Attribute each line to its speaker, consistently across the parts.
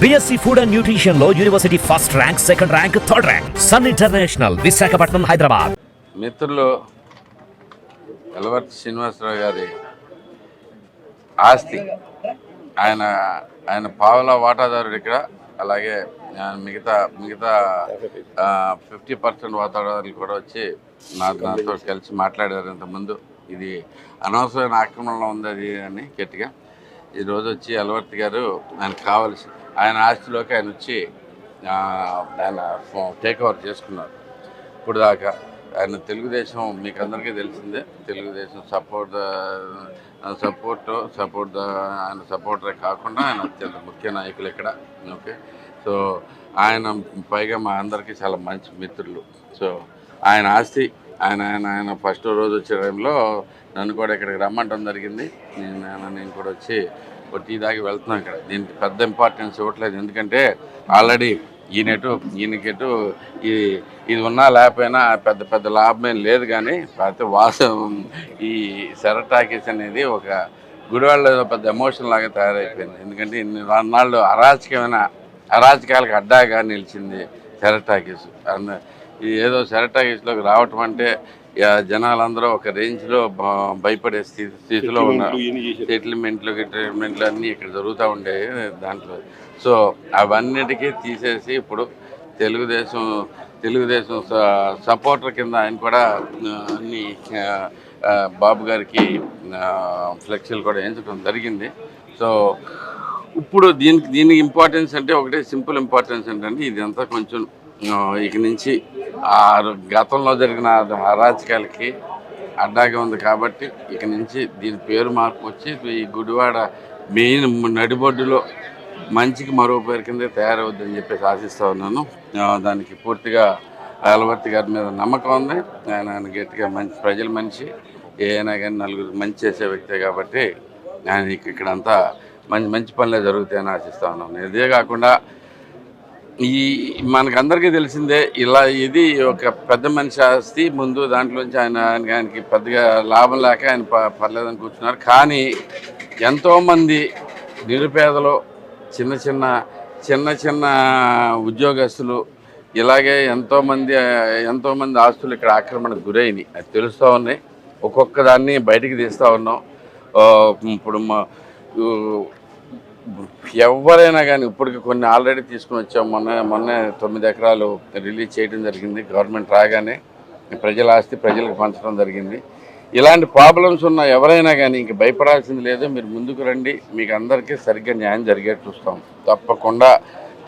Speaker 1: BSc Food and Nutrition లో university first rank, second rank, third rank. Sun International, Visakhapatnam, Hyderabad.
Speaker 2: మిత్రులు ఎలవర్తి శ్రీనివాసరావు గారి ఆస్తి, ఆయన పావుల వాటాదారుడు ఇక్కడ. అలాగే మిగతా 50% వాటాదారులు కూడా వచ్చి నాతో కలిసి మాట్లాడారు ఇంతకుముందు. ఇది అనవసరమైన ఆక్రమణలో ఉంది అది అని గట్టిగా. ఈరోజు వచ్చి ఎలవర్తి గారు ఆయనకు కావాల్సి ఆయన ఆస్తిలోకి ఆయన వచ్చి ఆయన టేక్ ఓవర్ చేసుకున్నారు. ఇప్పుడు దాకా ఆయన తెలుగుదేశం మీకు అందరికీ తెలిసిందే, తెలుగుదేశం ఆయన సపోర్టరే కాకుండా ఆయన అత్యంత ముఖ్య నాయకులు ఇక్కడ. ఓకే, సో ఆయన పైగా మా అందరికీ చాలా మంచి మిత్రులు. సో ఆయన ఆస్తి ఆయన ఫస్ట్ రోజు వచ్చే టైంలో నన్ను కూడా ఇక్కడికి రమ్మంటం జరిగింది. నేను కూడా వచ్చి టీ దాకా వెళ్తున్నాను. ఇక్కడ దీనికి పెద్ద ఇంపార్టెన్స్ ఇవ్వట్లేదు, ఎందుకంటే ఆల్రెడీ ఈయనకెటు ఇది ఉన్నా లేకపోయినా పెద్ద లాభమేం లేదు. కానీ అయితే ఈ సెరటాకీస్ అనేది ఒక గుడివాళ్ళ పెద్ద ఎమోషన్ లాగా తయారైపోయింది. ఎందుకంటే ఇన్ని నాళ్ళు అరాచకాలకు అడ్డాగా నిలిచింది సెరటాకీస్. ఏదో సెరటాకీస్లోకి రావటం అంటే జనాలందరూ ఒక రేంజ్లో భయపడే స్థితిలో ఉన్నారు. సెటిల్మెంట్లు అన్నీ ఇక్కడ జరుగుతూ ఉండే దాంట్లో. సో అవన్నిటికీ తీసేసి ఇప్పుడు తెలుగుదేశం సపోర్టర్ కింద ఆయన కూడా అన్ని బాబు గారికి ఫ్లెక్సీలు కూడా వేయించడం జరిగింది. సో ఇప్పుడు దీనికి ఇంపార్టెన్స్ అంటే ఒకటే సింపుల్ ఇంపార్టెన్స్ ఏంటంటే ఇదంతా కొంచెం ఇక నుంచి గతంలో జరిగిన అరాచకాలకి అడ్డాగా ఉంది. కాబట్టి ఇక నుంచి దీని పేరు మార్పు వచ్చి ఈ గుడివాడ మెయిన్ నడిబొడ్డులో మంచికి మరో పేరు కింద తయారవుద్దని చెప్పేసి ఆశిస్తూ ఉన్నాను. దానికి పూర్తిగా ఎలవర్తి గారి మీద నమ్మకం ఉంది. ఆయన గట్టిగా ప్రజల మనిషి, ఏదైనా కానీ నలుగురు మంచి చేసే వ్యక్తే కాబట్టి ఆయన ఇక్కడంతా మంచి పనులే జరుగుతాయని ఆశిస్తూ ఉన్నాను. ఇదే కాకుండా మనకందరికీ తెలిసిందే, ఇది ఒక పెద్ద మనిషి ఆస్తి. ముందు దాంట్లోంచి ఆయనకి పెద్దగా లాభం లేక ఆయన పర్లేదని కూర్చున్నారు. కానీ ఎంతోమంది నిరుపేదలు, చిన్న చిన్న ఉద్యోగస్తులు, ఇలాగే ఎంతోమంది ఆస్తులు ఇక్కడ ఆక్రమణకు గురైనవి. అది తెలుస్తూ ఉన్నాయి. ఒక్కొక్క దాన్ని బయటికి తీస్తూ ఉన్నాం. ఇప్పుడు ఎవరైనా కానీ ఇప్పటికి కొన్ని ఆల్రెడీ తీసుకుని వచ్చాం. మొన్న 9 ఎకరాలు రిలీజ్ చేయడం జరిగింది. గవర్నమెంట్ రాగానే ప్రజల ఆస్తి ప్రజలకు పంచడం జరిగింది. ఇలాంటి ప్రాబ్లమ్స్ ఉన్న ఎవరైనా కానీ ఇంక భయపడాల్సింది లేదు. మీరు ముందుకు రండి, మీకు అందరికీ సరిగ్గా న్యాయం జరిగేట్టు చూస్తాం. తప్పకుండా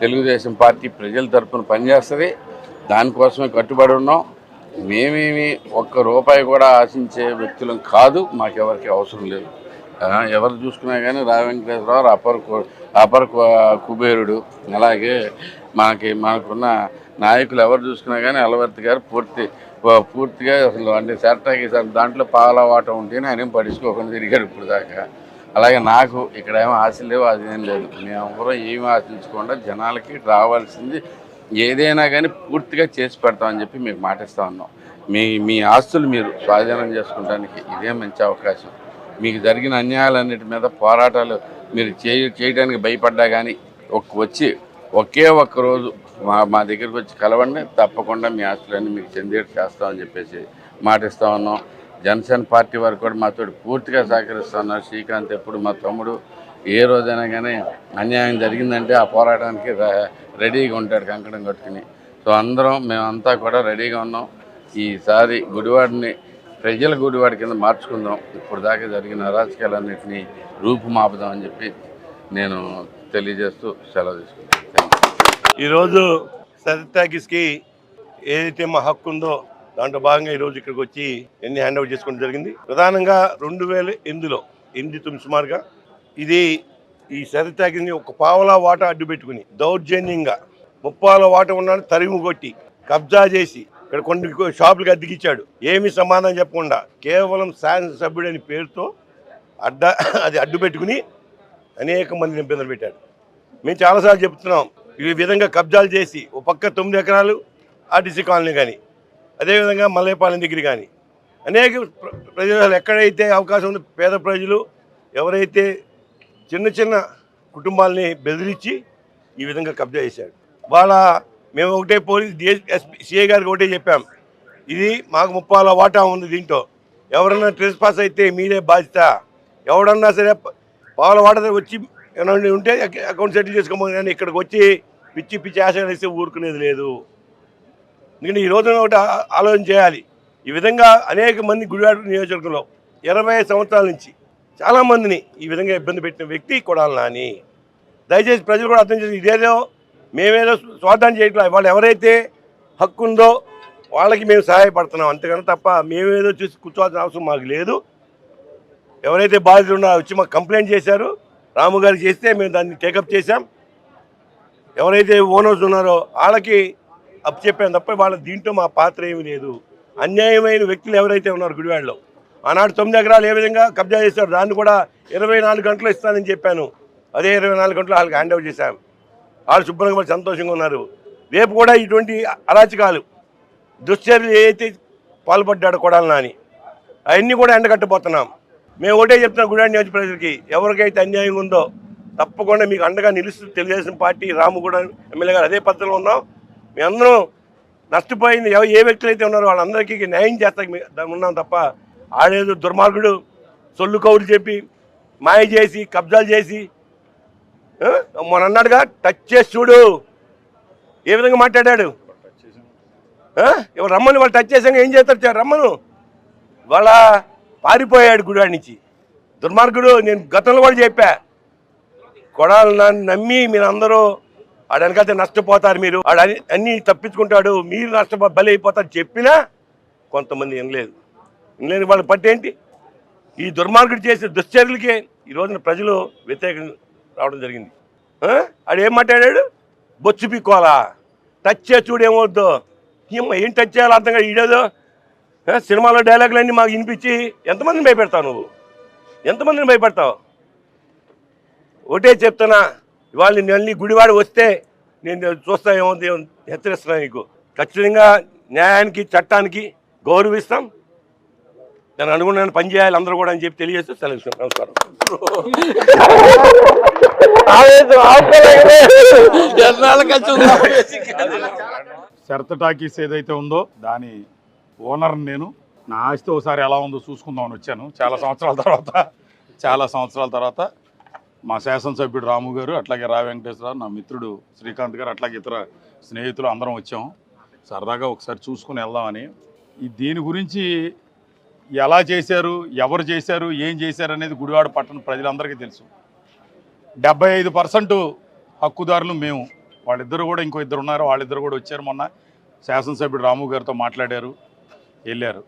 Speaker 2: తెలుగుదేశం పార్టీ ప్రజల తరఫున పనిచేస్తుంది. దానికోసమే కట్టుబడి ఉన్నాం. మేమేమి ఒక్క రూపాయి కూడా ఆశించే వ్యక్తులం కాదు. మాకెవరికి అవసరం లేదు. ఎవరు చూసుకున్నా కానీ రా వెంకటేశ్వరరావు అపర కుబేరుడు. అలాగే మనకున్న నాయకులు ఎవరు చూసుకున్నా కానీ ఎలవర్తి గారు పూర్తిగా అసలు అంటే సెరటాకీస్ దాంట్లో పాలవాటం ఉంటేనే ఆయన ఏం పడుచుకోకుండా తిరిగాడు ఇప్పుడు దాకా. అలాగే నాకు ఇక్కడ ఏమో ఆశ లేవు, అదేం లేదు. మేమెవరో ఏమి ఆశించకుండా జనాలకి రావాల్సింది ఏదైనా కానీ పూర్తిగా చేసి పెడతామని చెప్పి మీకు మాటిస్తూ ఉన్నాం. మీ ఆస్తులు మీరు స్వాధీనం చేసుకోవడానికి ఇదే మంచి అవకాశం. మీకు జరిగిన అన్యాయాలన్నిటి మీద పోరాటాలు మీరు చేయడానికి భయపడ్డా కానీ ఒకే ఒక్క రోజు మా దగ్గరికి వచ్చి కలవండి. తప్పకుండా మీ ఆస్తులన్నీ మీకు చెందేట్టు చేస్తామని చెప్పేసి మాటిస్తూ ఉన్నాం. జనసేన పార్టీ వారు కూడా మాతో పూర్తిగా సహకరిస్తూ ఉన్నారు. శ్రీకాంత్ ఎప్పుడు మా తమ్ముడు ఏ రోజైనా కానీ అన్యాయం జరిగిందంటే ఆ పోరాటానికి రెడీగా ఉంటాడు కంకణం కట్టుకుని. సో మేమంతా కూడా రెడీగా ఉన్నాం. ఈసారి గుడివాడిని ప్రజల గుడివాడి కింద మార్చుకుందాం. ఇప్పుడు దాకా జరిగిన అరాచకాలన్నింటినీ రూపుమాపుదాం అని చెప్పి నేను తెలియజేస్తూ సెలవు తీసుకుంటాను.
Speaker 3: ఈరోజు సెరటాకీస్కి ఏదైతే మా హక్కు ఉందో దాంట్లో భాగంగా ఈరోజు ఇక్కడికి వచ్చి ఎన్ని హ్యాండ్ ఓవర్ చేసుకోవడం జరిగింది. ప్రధానంగా 2008 సుమారుగా ఈ సెరటాకీస్ని ఒక పావలా వాటా అడ్డు పెట్టుకుని దౌర్జన్యంగా 30 వాటా ఉన్నాడు తరిమి కొట్టి కబ్జా చేసి ఇక్కడ కొన్ని షాపులకు అద్దెకిచ్చాడు. ఏమీ సమాధానం చెప్పకుండా కేవలం శాసనసభ్యుడని పేరుతో అడ్డు పెట్టుకుని అనేక మందిని ఇబ్బందులు పెట్టాడు. మేము చాలాసార్లు చెప్తున్నాం, ఈ విధంగా కబ్జాలు చేసి ఒక పక్క 9 ఎకరాలు ఆర్టీసీ కాలనీ కానీ, అదేవిధంగా మల్లేపాలెం దగ్గర కానీ అనేక ప్రజలు ఎక్కడైతే అవకాశం ఉందో పేద ప్రజలు ఎవరైతే చిన్న కుటుంబాలని బెదిరించి ఈ విధంగా కబ్జా చేశాడు. వాళ్ళ మేము ఒకటే పోలీస్ సిఐ గారికి ఒకటే చెప్పాం, ఇది మాకు 30 వాటా ఉంది, దీంట్లో ఎవరన్నా ట్రెస్ పాస్ అయితే మీరే బాధ్యత, ఎవడన్నా సరే పావుల వాటా వచ్చి ఏమైనా ఉంటే అకౌంట్ సెటిల్ చేసుకోమని, కానీ ఇక్కడికి వచ్చి పిచ్చి ఆశలు వేస్తే ఊరుకునేది లేదు. ఎందుకంటే ఈ రోజున ఒకటి ఆలోచన చేయాలి. ఈ విధంగా అనేక మంది గుడివాడ నియోజకవర్గంలో 20 సంవత్సరాల నుంచి చాలామందిని ఈ విధంగా ఇబ్బంది పెట్టిన వ్యక్తి కొడాలి నాని. దయచేసి ప్రజలు కూడా అర్థం చేసి, ఇదేదో మేమేదో స్వార్థాన్ని చేయట్లేదు. వాళ్ళు ఎవరైతే హక్కు ఉందో వాళ్ళకి మేము సహాయపడుతున్నాం అంతేగాని తప్ప మేమేదో చూసి కూర్చోవాల్సిన అవసరం మాకు లేదు. ఎవరైతే బాధితులు ఉన్నారో వచ్చి మాకు కంప్లైంట్ చేశారు, రాము గారికి చేస్తే మేము దాన్ని టేకప్ చేశాం. ఎవరైతే ఓనర్స్ ఉన్నారో వాళ్ళకి అప్పు చెప్పాను తప్ప వాళ్ళ దీంట్లో మా పాత్ర ఏమీ లేదు. అన్యాయమైన వ్యక్తులు ఎవరైతే ఉన్నారు గుడివాడలో, ఆనాడు 9 ఎకరాలు ఏ విధంగా కబ్జా చేశారు, దాన్ని కూడా 24 గంటలు ఇస్తానని చెప్పాను. అదే 24 గంటలు వాళ్ళకి హ్యాండ్ ఓవర్ చేశాం. వాళ్ళు శుభ్రంగా సంతోషంగా ఉన్నారు. రేపు కూడా ఇటువంటి అరాచకాలు దుశ్చర్యలు ఏదైతే పాల్పడ్డాడో కొడాలి నాని, అవన్నీ కూడా ఎండగట్టబోతున్నాం. మేము ఒకటే చెప్తున్నాం గుడివాడ నియోజక ప్రజలకి, ఎవరికైతే అన్యాయం ఉందో తప్పకుండా మీకు అండగా నిలుస్తుంది తెలుగుదేశం పార్టీ. రాము కూడా ఎమ్మెల్యే గారు అదే పద్ధతిలో ఉన్నాం. మేమందరం నష్టపోయింది ఏ వ్యక్తులు అయితే ఉన్నారో వాళ్ళందరికీ న్యాయం చేస్తాం ఉన్నాం తప్ప ఆడేదో దుర్మార్గుడు సొల్లు కౌలు చెప్పి మాయ చేసి కబ్జాలు చేసి మొన్న అన్నాడుగా, టచ్ చేసి చూడు ఏ విధంగా మాట్లాడాడు. ఎవరు రమ్మని వాళ్ళు టచ్ చేసాక ఏం చేస్తారు, రమ్మను. వాళ్ళ పారిపోయాడు గుడివాడి నుంచి దుర్మార్గుడు. నేను గతంలో కూడా చెప్పా, కొడాలి నన్ను నమ్మి మీరు అందరూ ఆడనకైతే నష్టపోతారు, మీరు ఆడ అన్నీ తప్పించుకుంటాడు, మీరు బలి అయిపోతారు చెప్పినా కొంతమంది వినలేని వాళ్ళ పట్టేంటి. ఈ దుర్మార్గుడు చేసే దుశ్చర్యలకే ఈ రోజున ప్రజలు వ్యతిరేకం రావడం జరిగింది. ఆడేం మాట్లాడాడు, బొచ్చు పీక్కోవాలా, టచ్ చేసి చూడేమవుద్దు. ఏం టచ్ చేయాలో అర్థం కాదు. ఈడేదో సినిమాలో డైలాగులన్నీ మాకు వినిపించి ఎంతమందిని భయపెడతావు నువ్వు, ఎంతమందిని భయపెడతావు. ఒకటే చెప్తున్నా, ఇవాళ నేను గుడివాడ వస్తే నేను చూస్తాయేమో హెచ్చరిస్తున్నాను నీకు. ఖచ్చితంగా న్యాయానికి చట్టానికి గౌరవిస్తాం, దాన్ని అనుగుణంగా పనిచేయాలి అందరూ కూడా అని చెప్పి తెలియజేస్తూ సెలవు. నమస్కారం.
Speaker 4: శరత్ టాకీస్ ఏదైతే ఉందో దాని ఓనర్ నేను. నా ఆస్తి ఒకసారి ఎలా ఉందో చూసుకుందామని వచ్చాను. చాలా సంవత్సరాల తర్వాత మా శాసనసభ్యుడు రాము గారు, అట్లాగే రా వెంకటేశ్వరరావు, నా మిత్రుడు శ్రీకాంత్ గారు, అట్లాగే ఇతర స్నేహితులు అందరం వచ్చాము సరదాగా ఒకసారి చూసుకుని వెళ్దామని. దీని గురించి ఎలా చేశారు, ఎవరు చేశారు, ఏం చేశారు అనేది గుడివాడ పట్టణ ప్రజలందరికీ తెలుసు. 75% హక్కుదారులు మేము. వాళ్ళిద్దరు కూడా ఇంకో ఇద్దరు ఉన్నారు, వాళ్ళిద్దరు కూడా వచ్చారు. మొన్న శాసనసభ్యుడు రాము గారితో మాట్లాడారు, వెళ్ళారు.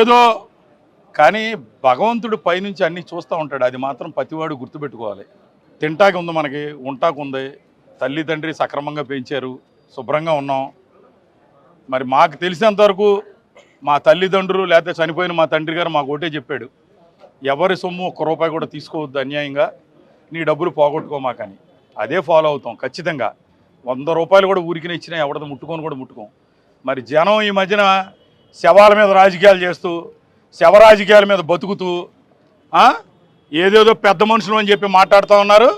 Speaker 4: ఏదో కానీ భగవంతుడు పైనుంచి అన్నీ చూస్తూ ఉంటాడు, అది మాత్రం ప్రతివాడు గుర్తుపెట్టుకోవాలి. తింటాకి ఉంది, మనకి ఉంటాకు ఉంది, తల్లి తండ్రి సక్రమంగా పెంచారు, శుభ్రంగా ఉన్నాం. మరి మాకు తెలిసినంతవరకు మా తల్లిదండ్రులు లేకపోతే చనిపోయిన మా తండ్రి గారు మాకు ఒకటే చెప్పాడు, ఎవరి సొమ్ము ₹1 కూడా తీసుకోవద్దు అన్యాయంగా, నీ డబ్బులు పోగొట్టుకోమాకని. అదే ఫాలో అవుతాం ఖచ్చితంగా. ₹100 కూడా ఊరికినే ఇచ్చినా ఎవరితో ముట్టుకోం. మరి జనం ఈ మధ్యన శవాల మీద రాజకీయాలు చేస్తూ, శవరాజకీయాల మీద బతుకుతూ ఏదేదో పెద్ద మనుషులు అని చెప్పి మాట్లాడుతూ ఉన్నారు.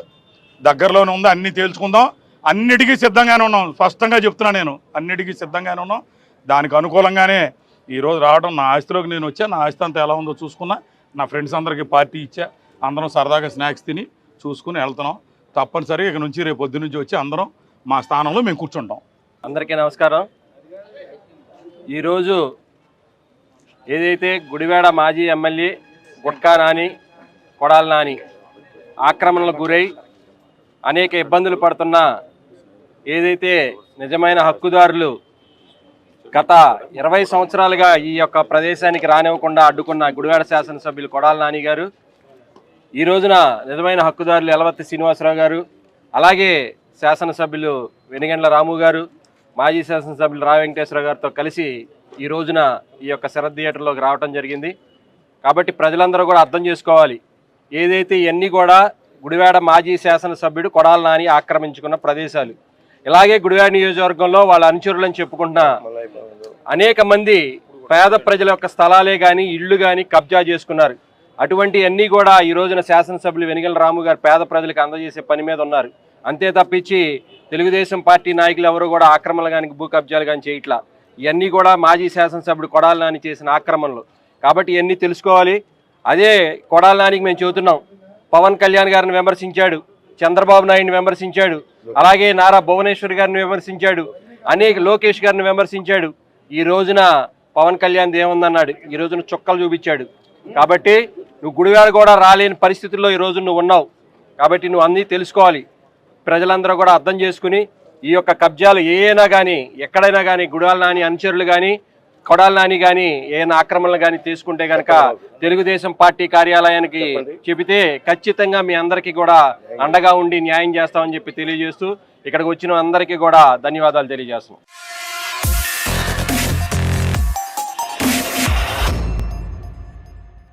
Speaker 4: దగ్గరలోనే ఉంది, అన్నీ తేల్చుకుందాం. అన్నిటికీ సిద్ధంగానే ఉన్నాం, స్పష్టంగా చెప్తున్నా నేను, అన్నిటికీ సిద్ధంగానే ఉన్నాం. దానికి అనుకూలంగానే ఈరోజు రావడం. నా ఆస్తిలోకి నేను వచ్చా, నా ఆస్తి అంతా ఎలా ఉందో చూసుకున్నా, నా ఫ్రెండ్స్ అందరికీ పార్టీ ఇచ్చా, అందరం సరదాగా స్నాక్స్ తిని చూసుకుని వెళ్తున్నాం. తప్పనిసరిగా ఇక నుంచి రేపు పొద్దు నుంచి వచ్చి అందరం మా స్థానంలో మేము కూర్చుంటాం.
Speaker 5: అందరికీ నమస్కారం. ఈరోజు ఏదైతే గుడివాడ మాజీ ఎమ్మెల్యే గుట్కా నాని, కొడాలి నాని ఆక్రమణలకు గురై అనేక ఇబ్బందులు పడుతున్న ఏదైతే నిజమైన హక్కుదారులు గత 20 సంవత్సరాలుగా ఈ యొక్క ప్రదేశానికి రానివ్వకుండా అడ్డుకున్న గుడివాడ శాసనసభ్యులు కొడాలి నాని గారు, ఈ రోజున నిజమైన హక్కుదారులు ఎలవర్తి శ్రీనివాసరావు గారు, అలాగే శాసనసభ్యులు వెనిగండ్ల రాము గారు, మాజీ శాసనసభ్యులు రా వెంకటేశ్వర గారితో కలిసి ఈ రోజున ఈ యొక్క శరత్ థియేటర్లోకి రావడం జరిగింది. కాబట్టి ప్రజలందరూ కూడా అర్థం చేసుకోవాలి, ఏదైతే ఇవన్నీ కూడా గుడివాడ మాజీ శాసనసభ్యుడు కొడాలి నాని ఆక్రమించుకున్న ప్రదేశాలు. ఇలాగే గుడివాడ నియోజకవర్గంలో వాళ్ళ అనుచరులని చెప్పుకుంటున్న అనేక మంది పేద ప్రజల యొక్క స్థలాలే కానీ ఇళ్ళు కానీ కబ్జా చేసుకున్నారు. అటువంటి అన్నీ కూడా ఈ రోజున శాసనసభ్యులు వెనిగండ్ల రాము గారు పేద ప్రజలకు అందజేసే పని మీద ఉన్నారు. అంతే తప్పించి తెలుగుదేశం పార్టీ నాయకులు ఎవరు కూడా ఆక్రమణలు కానీ భూ కబ్జాలు కానీ చేయట్లా. ఇవన్నీ కూడా మాజీ శాసనసభ్యుడు కొడాలి నాని చేసిన ఆక్రమణలు కాబట్టి ఇవన్నీ తెలుసుకోవాలి. అదే కొడాలి నానికి మేము చెబుతున్నాం, పవన్ కళ్యాణ్ గారిని విమర్శించాడు, చంద్రబాబు నాయుడిని విమర్శించాడు, అలాగే నారా భువనేశ్వర్ గారిని విమర్శించాడు, అనేక లోకేష్ గారిని విమర్శించాడు. ఈ రోజున పవన్ కళ్యాణ్ ఏముందన్నాడు, ఈ రోజున చుక్కలు చూపించాడు. కాబట్టి నువ్వు గుడివాడ కూడా రాలేని పరిస్థితుల్లో ఈ రోజు నువ్వు ఉన్నావు. కాబట్టి నువ్వు అన్నీ తెలుసుకోవాలి. ప్రజలందరూ కూడా అర్థం చేసుకుని ఈ యొక్క కబ్జాలు ఏమైనా కానీ ఎక్కడైనా కానీ గుడివాడ నాని అనుచరులు కానీ కొడాలి నాని కానీ ఏమైనా ఆక్రమణలు కానీ తీసుకుంటే కనుక తెలుగుదేశం పార్టీ కార్యాలయానికి చెబితే ఖచ్చితంగా మీ అందరికీ కూడా అండగా ఉండి న్యాయం చేస్తామని చెప్పి తెలియజేస్తూ ఇక్కడికి వచ్చిన అందరికీ కూడా ధన్యవాదాలు తెలియజేస్తున్నాం.